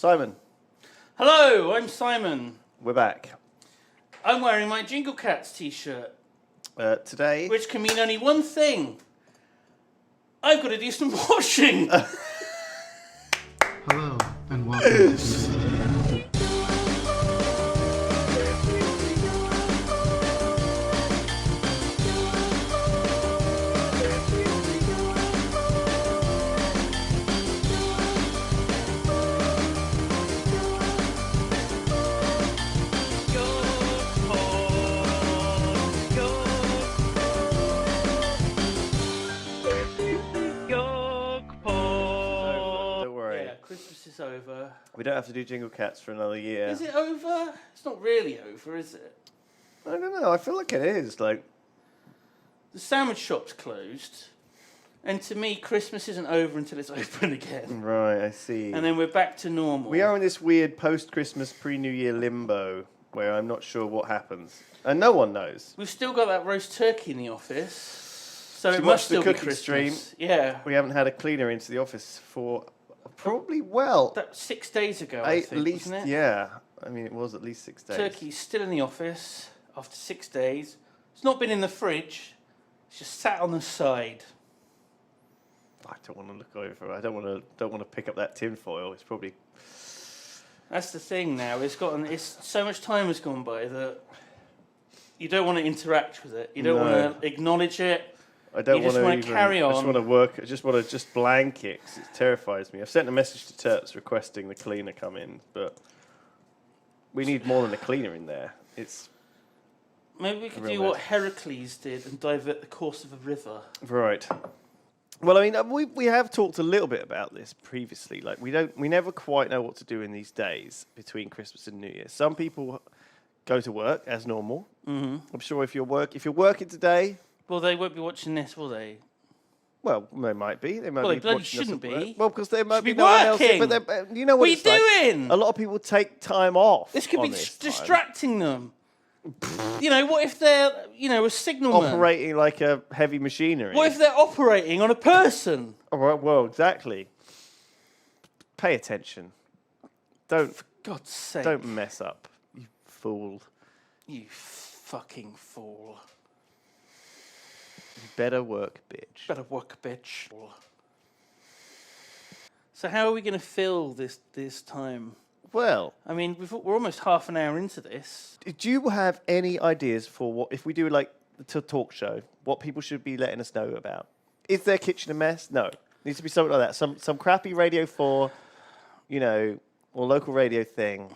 Simon. Hello, I'm Simon. We're back. I'm wearing my Jingle Cats t-shirt. Today... Which can mean only one thing. I've got to do some washing. Hello, and welcome to... Christmas is over. We don't have to do Jingle Cats for another year. Is it over? It's not really over, is it? I don't know. I feel like it is. Like, the sandwich shop's closed. And to me, Christmas isn't over until it's open again. Right, I see. And then we're back to normal. We are in this weird post-Christmas, pre-New Year limbo where I'm not sure what happens. And no one knows. We've still got that roast turkey in the office. So it watch must the still be cooking Christmas. stream. Yeah. We haven't had a cleaner into the office for probably, well... That 6 days ago, I think, at least, wasn't it? yeah. I mean, it was at least 6 days. Turkey's still in the office after 6 days. It's not been in the fridge. It's just sat on the side. I don't want to look over. I don't want to pick up that tin foil. It's probably... That's the thing now. It's so much time has gone by that you don't want to interact with it. You don't want to acknowledge it. I don't want to carry on. I just want to work. I just want to blank it 'cause it terrifies me. I've sent a message to Terps requesting the cleaner come in, but we need more than a cleaner in there. It's maybe we could do what Heracles did and divert the course of a river. Right. Well, I mean, we have talked a little bit about this previously. Like, we never quite know what to do in these days between Christmas and New Year. Some people go to work as normal. Mm-hmm. I'm sure if you're working today. Well, they won't be watching this, will they? Well, they might be. They might well, be. They bloody shouldn't be. Well, because they might be no working. One else, but you know what are you doing? Like? A lot of people take time off. This could be distracting them. You know, what if they're, a signalman? Operating like a heavy machinery. What if they're operating on a person? Oh, well, exactly. Pay attention. For God's sake. Don't mess up, you fool. You fucking fool. You better work, bitch. Better work, bitch. So how are we going to fill this time? Well, I mean, we're almost half an hour into this. Do you have any ideas for what, if we do like the talk show, what people should be letting us know about? Is their kitchen a mess? No. It needs to be something like that. Some crappy Radio 4, or local radio thing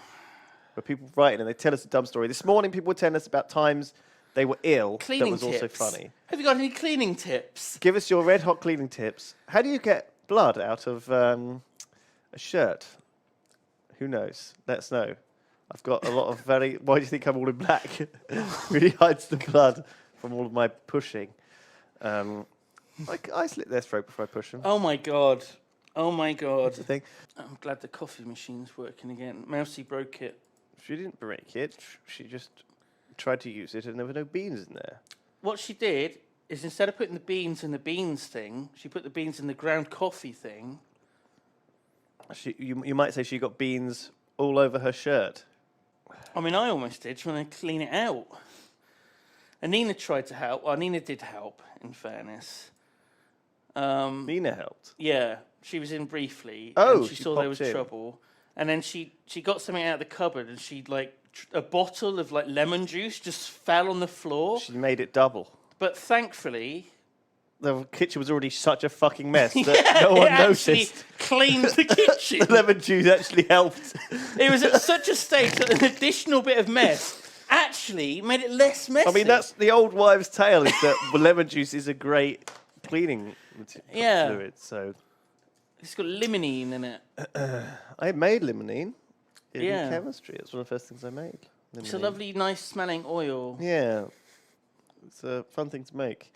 where people write in and they tell us a dumb story. This morning, people were telling us about times they were ill. Cleaning that was tips. Also funny. Have you got any cleaning tips? Give us your red hot cleaning tips. How do you get blood out of a shirt? Who knows? Let us know. I've got a lot of very... Why do you think I'm all in black? Really hides the blood from all of my pushing. I slit their throat before I push them. Oh, my God. Oh, my God. That's the thing. I'm glad the coffee machine's working again. Mousy broke it. She didn't break it. She just tried to use it and there were no beans in there. What she did is instead of putting the beans in the beans thing, she put the beans in the ground coffee thing. You might say she got beans all over her shirt. I mean, I almost did trying to clean it out. And Nina tried to help. Well, Nina did help, in fairness. Nina helped? Yeah. She was in briefly. Oh, and she saw there was trouble. And then she got something out of the cupboard and she, a bottle of, lemon juice just fell on the floor. She made it double. But thankfully... The kitchen was already such a fucking mess that no one noticed. Cleaned the kitchen. The lemon juice actually helped. It was at such a state that an additional bit of mess actually made it less messy. I mean, that's the old wives' tale, is that lemon juice is a great cleaning fluid. So it's got limonene in it. I made limonene in chemistry. It's one of the first things I made. Limonene. It's a lovely, nice smelling oil. Yeah. It's a fun thing to make.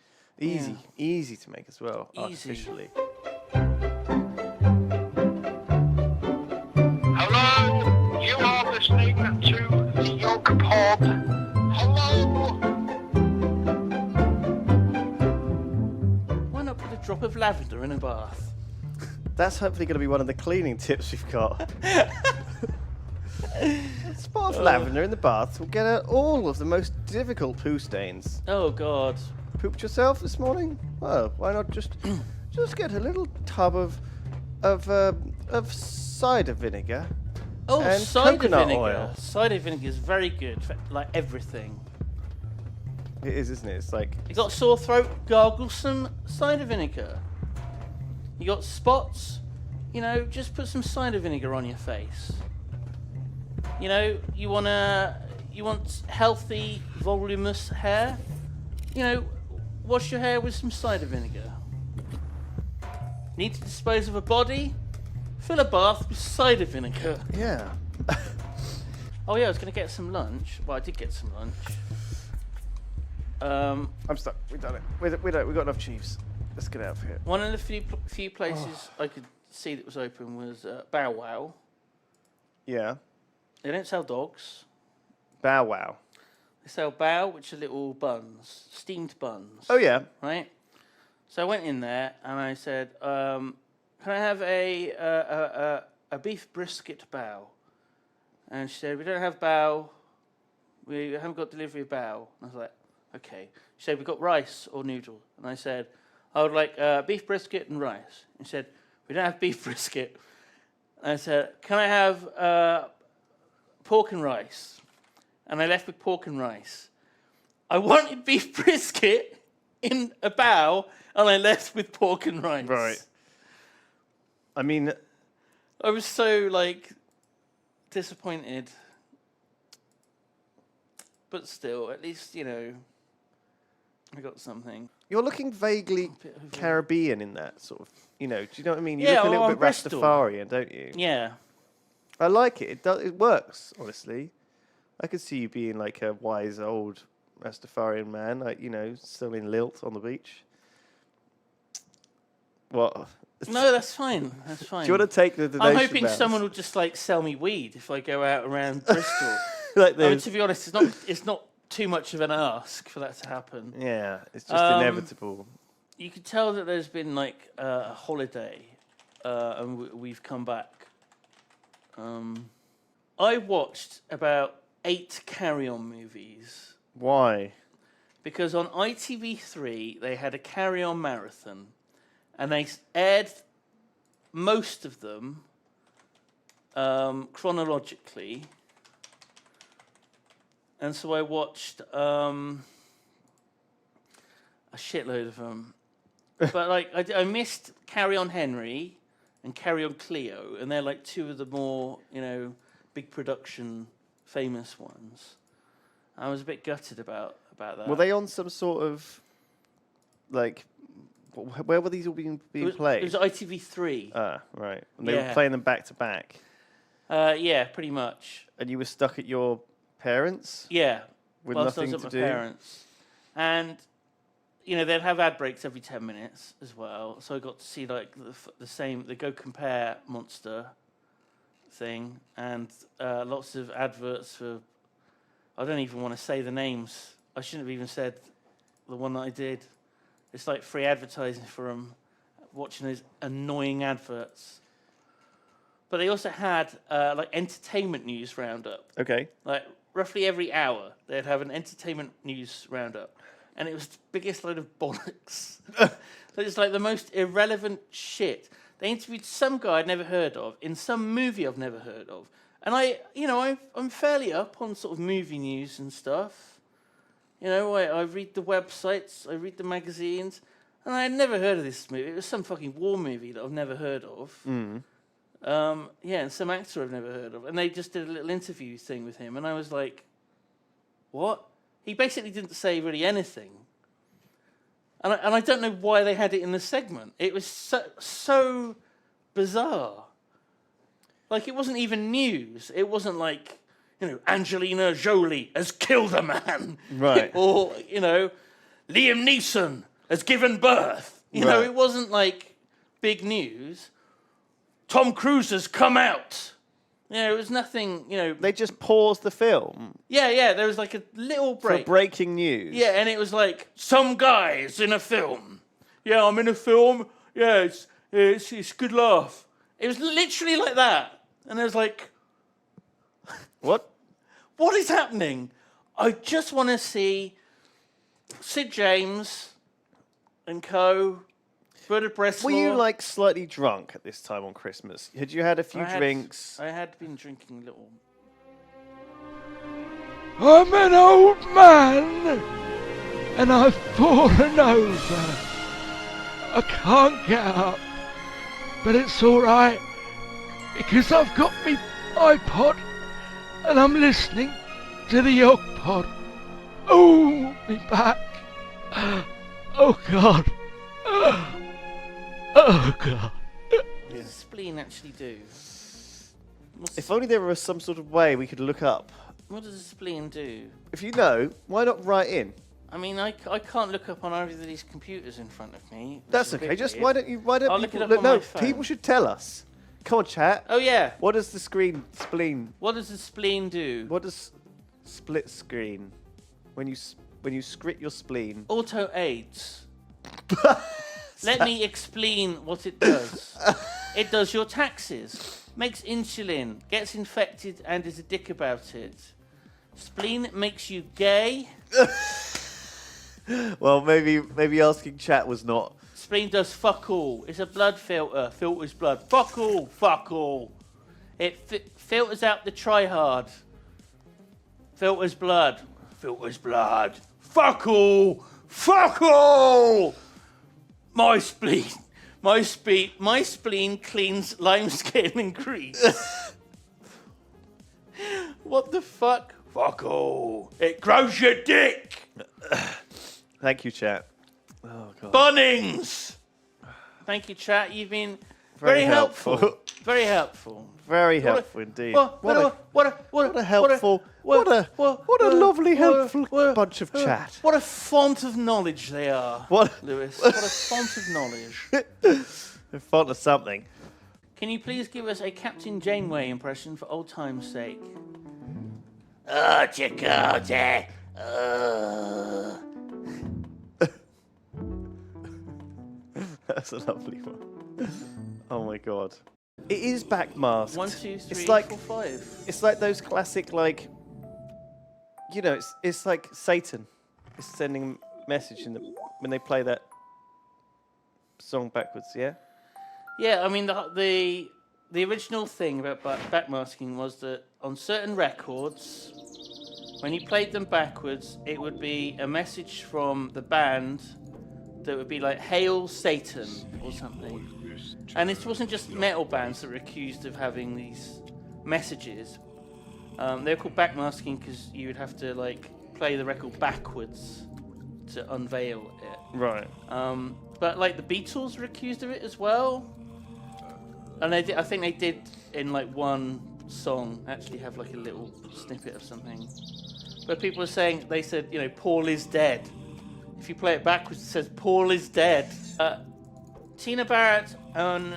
Easy to make as well, artificially. Hello, you are listening to the YoGPoD. Hello. Why not put a drop of lavender in a bath? That's hopefully going to be one of the cleaning tips we've got. A spot of lavender in the bath will get out all of the most difficult poo stains. Oh God. Pooped yourself this morning? Well, why not just get a little tub of cider vinegar? Oh, and cider coconut vinegar. oil. Cider vinegar is very good for like everything. It is, isn't it? It's like You got sore throat? Gargle some cider vinegar. You got spots? You know, just put some cider vinegar on your face. You know, you want healthy, voluminous hair? You know, wash your hair with some cider vinegar. Need to dispose of a body? Fill a bath with cider vinegar. yeah. Oh yeah, I was going to get some lunch. Well, I did get some lunch. I'm stuck. We've done it. We've got enough chiefs. Let's get out of here. One of the few places I could see that was open was Bow Wow. Yeah. They don't sell dogs. Bow wow. They sell bao, which are little buns, steamed buns. Oh yeah. Right? So I went in there and I said, can I have a beef brisket bao? And she said, we don't have bao. We haven't got delivery of bao. And I was like, okay. She said, we've got rice or noodle. And I said, I would like beef brisket and rice. And she said, we don't have beef brisket. And I said, can I have pork and rice? And I left with pork and rice. I wanted beef brisket in a bao, and I left with pork and rice. Right. I mean, I was so, like, disappointed. But still, at least, you know, I got something. you're looking vaguely bit over- Caribbean in that sort of. You know, do you know what I mean? You Yeah, look a little well, bit I'm Bristol. Rastafarian, don't you? Yeah. I like it. It works, honestly. I could see you being like a wise old Rastafarian man, like, you know, selling lilt on the beach. What? No, that's fine. That's fine. Do you want to take the donation I'm hoping bounce? someone will just, like, sell me weed if I go out around Bristol. like I mean, those- to be honest, it's not too much of an ask for that to happen. Yeah, it's just inevitable. You could tell that there's been like a holiday, and we've come back. I watched about 8 Carry-On movies Why? because on ITV3 they had a Carry-On marathon, and they aired most of them chronologically. And so I watched a shitload of them. But like I missed Carry On Henry and Carry On Cleo, and they're like 2 of the more, you know, big production famous ones. I was a bit gutted about that. Were they on some sort of like? Where were these all being played? It was ITV3. Ah, right. And they were Yeah. playing them back to back, Yeah, pretty much. and you were stuck at your parents' Yeah. with whilst I nothing was to at do. my parents. And, you know, they'd have ad breaks every 10 minutes as well. So I got to see, like, the Go Compare Monster thing, and lots of adverts for, I don't even want to say the names. I shouldn't have even said the one that I did. It's like free advertising for them, watching those annoying adverts. But they also had, like, entertainment news roundup. Okay. Like, roughly every hour, they'd have an entertainment news roundup. And it was the biggest load of bollocks. So it's like the most irrelevant shit. They interviewed some guy I'd never heard of in some movie I've never heard of. And I'm fairly up on sort of movie news and stuff. You know, I read the websites, I read the magazines, and I had never heard of this movie. It was some fucking war movie that I've never heard of. Yeah, and some actor I've never heard of. And they just did a little interview thing with him, and I was like, what? He basically didn't say really anything. And I don't know why they had it in the segment. It was so bizarre. Like, it wasn't even news. It wasn't like, you know, Angelina Jolie has killed a man. Right. Or, you know, Liam Neeson has given birth. You know, Right. it wasn't like big news. Tom Cruise has come out. You know, it was nothing, you know. They just paused the film Yeah, there was like a little break. for breaking news. Yeah, and it was like, some guys in a film. Yeah, I'm in a film. Yeah, it's a good laugh. It was literally like that. And it was like, What? What is happening? I just want to see Sid James and co. Bernard Bresslaw. Were you like slightly drunk at this time on Christmas? Had you had a few drinks? I had been drinking a little. I'm an old man, and I've fallen over. I can't get up, but it's all right, because I've got me iPod, and I'm listening to the YoGPod. Oh, me back. Oh, God. Oh, God. What does a spleen actually do? If only there was some sort of way we could look up. What does a spleen do? If you know, why not write in? I mean, I can't look up on either of these computers in front of me. which That's is a okay. bit Just weird. why don't I'll look people it up on no, my phone. people should tell us. Come on, chat. Oh yeah. What does the spleen? What does a spleen do? What does split screen? When you scrit your spleen. Auto aids. Let me explain what it does. It does your taxes, makes insulin, gets infected and is a dick about it. Spleen makes you gay. Well, maybe asking chat was not. Spleen does fuck all. It's a blood filter. Filters blood. Fuck all. Fuck all. It filters out the tryhard. Filters blood. Filters blood. Fuck all. Fuck all. My spleen. My spleen cleans limescale and grease. What the fuck? Fuck all. It grows your dick. Thank you, chat. Oh god. Bunnings. Thank you, chat. You've been very helpful. Very helpful. Very helpful indeed. What a helpful, what a lovely, helpful bunch of chat. What a font of knowledge they are, What? Lewis. What a font of knowledge. In front of something. Can you please give us a Captain Janeway impression for old time's sake? Oh, Chakotay. That's a lovely one. Oh my god. It is backmasked. 1, 2, 3, it's like 4, 5. it's like those classic you know, it's like Satan is sending a message when they play that song backwards, yeah? Yeah, I mean the original thing about backmasking was that on certain records, when you played them backwards, it would be a message from the band that would be like "Hail Satan" or something. And it wasn't just metal bands that were accused of having these messages. They were called backmasking because you would have to like play the record backwards to unveil it. Right. But like the Beatles were accused of it as well, and I think they did in like one song actually have like a little snippet of something. But people were saying, they said, you know, Paul is dead. If you play it backwards, it says Paul is dead. Tina Barrett and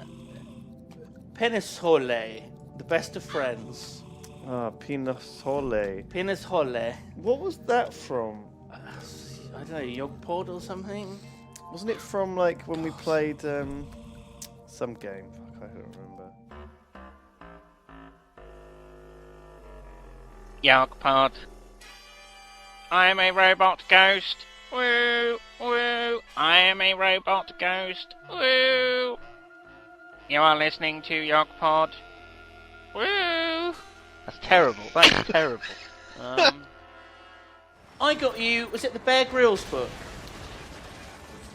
Penishole, the best of friends. Ah, Pinasole. Penishole. What was that from? I don't know, YoGPoD or something? Wasn't it from like when we played some game? Fuck, I don't remember. YoGPoD. I am a robot ghost. Woo, woo. I am a robot ghost. Woo. You are listening to YoGPoD. Woo. That's terrible. That's terrible. I got you, was it the Bear Grylls book?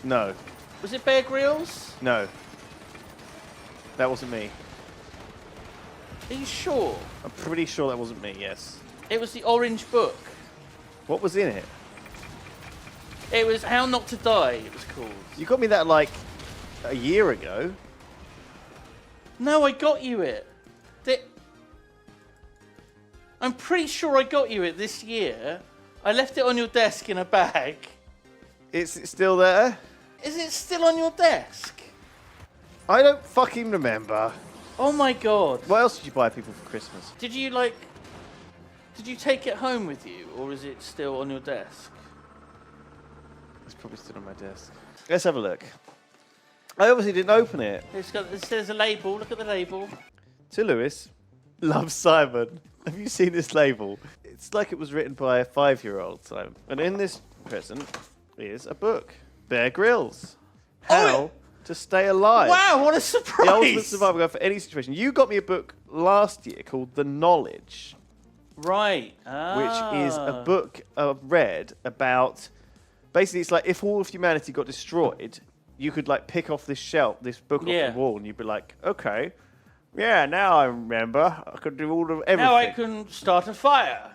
No, Was it Bear Grylls? no. That wasn't me. Are you sure? I'm pretty sure that wasn't me, yes. It was the orange book. What was in it? It was How Not to Die, it was called. You got me that like a year ago. No, I got you it. I'm pretty sure I got you it this year. I left it on your desk in a bag. Is it still there? Is it still on your desk? I don't fucking remember. Oh my god. What else did you buy people for Christmas? Did you take it home with you, or is it still on your desk? It's probably still on my desk. Let's have a look. I obviously didn't open it. It says a label. Look at the label. To Lewis, love Simon. Have you seen this label? It's like it was written by a 5-year-old, Simon. And in this present is a book. Bear Grylls. How to Stay Alive. Wow, what a surprise! The ultimate survival guide for any situation. You got me a book last year called The Knowledge. Right. Which is a book I've read about... Basically, it's like if all of humanity got destroyed, you could like pick off this book off the wall, and you'd be like, okay, yeah, now I remember. I could do all of everything. Now I can start a fire.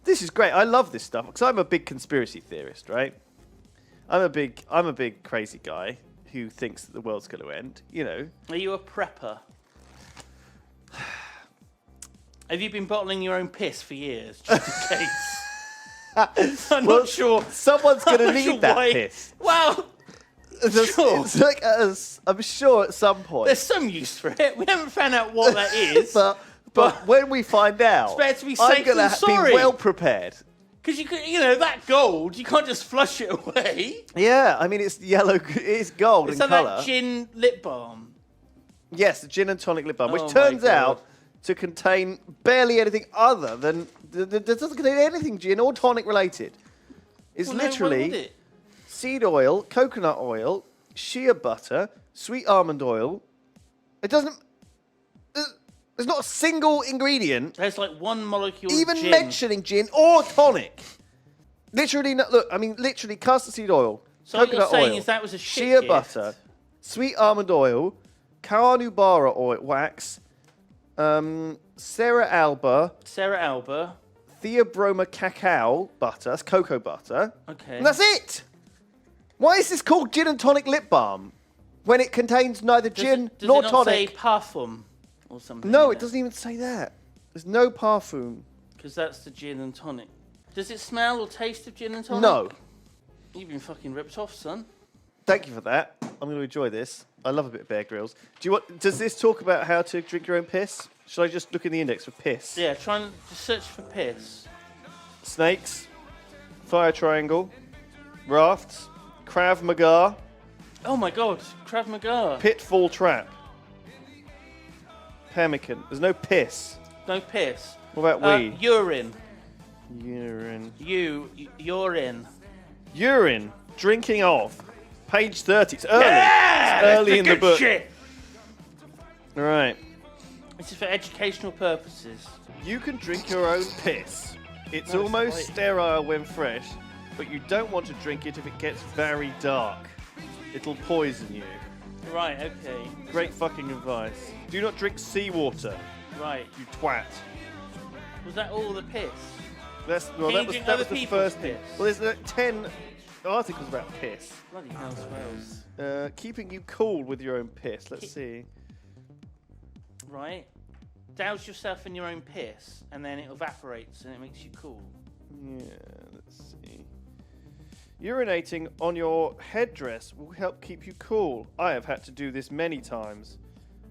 This is great. I love this stuff because I'm a big conspiracy theorist, right? I'm a big crazy guy who thinks that the world's going to end. You know. Are you a prepper? Have you been bottling your own piss for years, just in case? I'm not sure. Someone's going to need that piss. Well, sure. It's like, I'm sure at some point. There's some use for it. We haven't found out what that is. but when we find out, it's better to be I'm safe going than to sorry. be well prepared. Because that gold, you can't just flush it away. Yeah, I mean it's yellow. It's gold in like colour. That gin lip balm. Yes, the gin and tonic lip balm, which Oh turns my God. out to contain barely anything other than it doesn't contain anything gin or tonic related. It's Well, no, why literally would it? seed oil, coconut oil, shea butter, sweet almond oil. It doesn't. There's not a single ingredient There's like one molecule even of gin. mentioning gin or tonic. Literally, look. I mean, literally, castor seed oil, So what coconut you're saying oil, is that was a shit shea gift. butter, sweet almond oil, carnauba oil wax, Sarah Alba, Theobroma cacao butter, that's cocoa butter, Okay. and that's it. Why is this called gin and tonic lip balm when it contains neither gin does nor it not tonic? say parfum or something? No, in it doesn't even say that. There's no parfum. Because that's the gin and tonic. Does it smell or taste of gin and tonic? No. You've been fucking ripped off, son. Thank you for that. I'm going to enjoy this. I love a bit of Bear Grylls. Does this talk about how to drink your own piss? Should I just look in the index for piss? Yeah, try and just search for piss. Snakes, fire triangle, rafts, Krav Maga, Oh my god, Krav Maga. pitfall trap, pemmican. There's no piss. No piss. What about we? Urine. Urine. Urine. Urine. Drinking of. Page 30. It's early. Yeah! It's early that's in the the good book. Shit. All right. This is for educational purposes. You can drink your own piss. It's No, it's almost white. sterile when fresh, but you don't want to drink it if it gets very dark. It'll poison you. Right, okay. Great fucking advice. Do not drink seawater, Right. you twat. Was that all the piss? That Can was you drink that other was the people's first thing. piss? Well, there's like 10 articles about piss. Bloody hell, swells. Keeping you cool with your own piss. Let's see. Right. Douse yourself in your own piss, and then it evaporates, and it makes you cool. Yeah, let's see. Urinating on your headdress will help keep you cool. I have had to do this many times.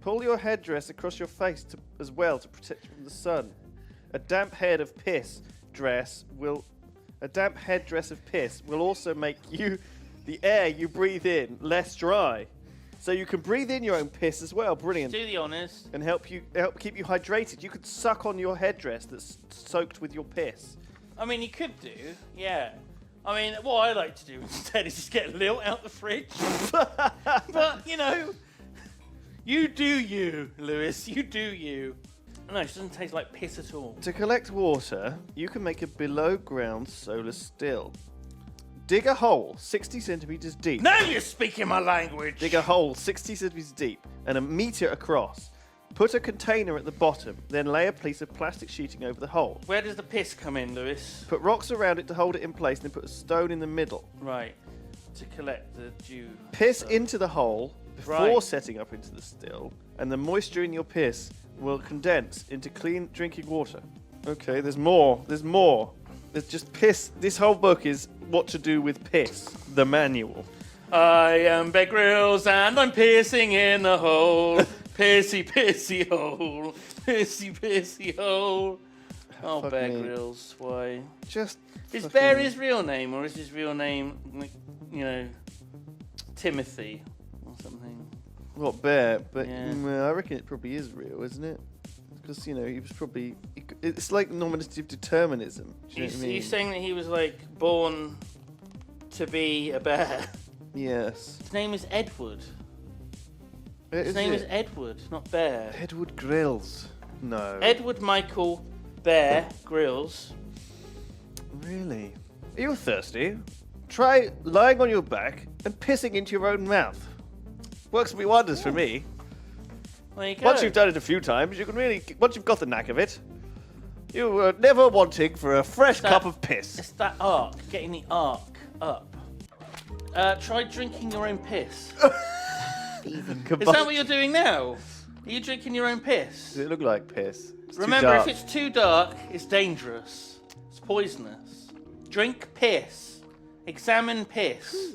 Pull your headdress across your face as well to protect you from the sun. A damp headdress of piss will also make the air you breathe in less dry. So you can breathe in your own piss as well. Brilliant. Do the honest. And help keep you hydrated. You could suck on your headdress that's soaked with your piss. I mean, you could do, yeah. I mean, what I like to do instead is just get Lilt out the fridge. But, you do you, Lewis. You do you. No, it doesn't taste like piss at all. To collect water, you can make a below-ground solar still. Dig a hole 60 centimeters deep. Now you're speaking my language. Dig a hole 60 centimeters deep and a meter across. Put a container at the bottom, then lay a piece of plastic sheeting over the hole. Where does the piss come in, Lewis? Put rocks around it to hold it in place, and then put a stone in the middle. Right. To collect the dew. Piss into the hole before Right. setting up into the still, and the moisture in your piss will condense into clean drinking water. Okay, there's more. There's more. There's just piss. This whole book is what to do with piss. The manual. I am Bear Grylls and I'm pissing in the hole. Pissy, pissy hole. Pissy, pissy hole. Oh, Fuck Bear me. Grylls, why? Just. Is fucking- Bear his real name, or is his real name, like, Timothy or something? What, Bear? But Yeah. I reckon it probably is real, isn't it? because you know he was probably. It's like normative determinism. Do you know what I mean? He's saying that he was like born to be a bear. Yes. His name is Edward. His name is Edward, not Bear. Edward Grylls. No. Edward Michael Bear Grylls. Really? You're thirsty? Try lying on your back and pissing into your own mouth. Works me wonders for me. There you go. Once you've done it a few times, you can really. Once you've got the knack of it, you were never wanting for a fresh cup of piss. It's that arc, getting the arc up. Try drinking your own piss. Is that what you're doing now? Are you drinking your own piss? Does it look like piss? It's Remember, if it's too dark, it's dangerous. It's poisonous. Drink piss. Examine piss.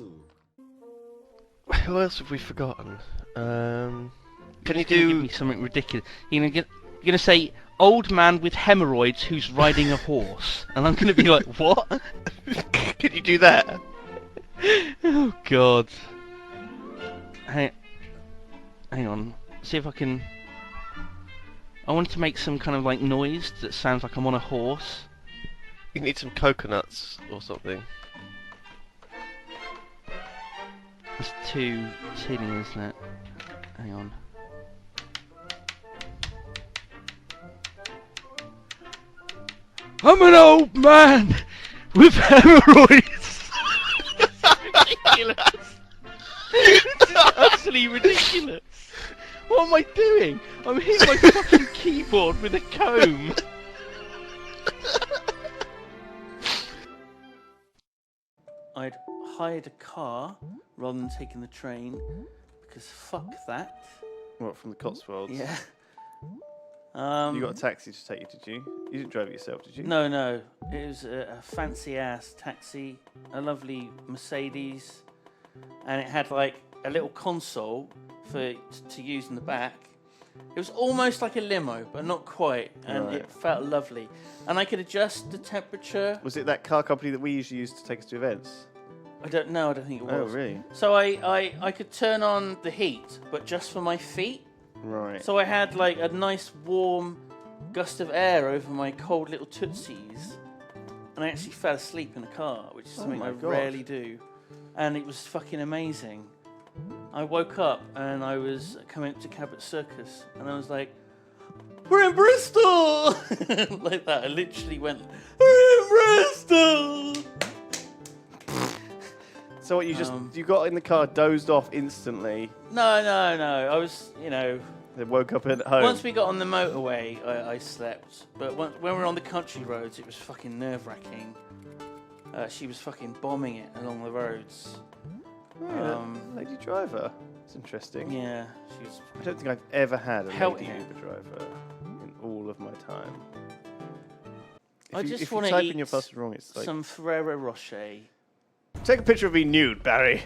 Who else have we forgotten? Can you Give do? me something ridiculous. You're gonna say old man with hemorrhoids who's riding a horse, and I'm gonna be like, what? Can you do that? Oh God. Hang on. See if I can. I wanted to make some kind of like noise that sounds like I'm on a horse. You need some coconuts or something. It's too tinny, isn't it? Hang on. I'm an old man with hemorrhoids. Ridiculous. This is absolutely ridiculous. What am I doing? I'm hitting my fucking keyboard with a comb. I'd hired a car rather than taking the train because fuck that. What, from the Cotswolds? Yeah. You got a taxi to take you, did you? You didn't drive it yourself, did you? No. It was a fancy ass taxi, a lovely Mercedes, and it had like a little console to use in the back. It was almost like a limo, but not quite, and Right. it felt lovely. And I could adjust the temperature. Was it that car company that we usually use to take us to events? I don't know. I don't think it was. Oh, really? So I could turn on the heat, but just for my feet. Right. So I had like a nice warm gust of air over my cold little tootsies, and I actually fell asleep in the car, which is something my I God. rarely do, and it was fucking amazing. I woke up and I was coming up to Cabot Circus, and I was like, "We're in Bristol!" Like that. I literally went, "We're in Bristol!" So what, you got in the car, dozed off instantly, No. I was, then woke up at home? Once we got on the motorway, I slept. But when we were on the country roads, it was fucking nerve-wracking. She was fucking bombing it along the roads. Lady driver. It's interesting. Yeah, she was. I don't think I've ever had a Pelting lady it. Uber driver in all of my time. I just if you want to type eat in your password wrong, it's like... some Ferrero Rocher. Take a picture of me nude, Barry.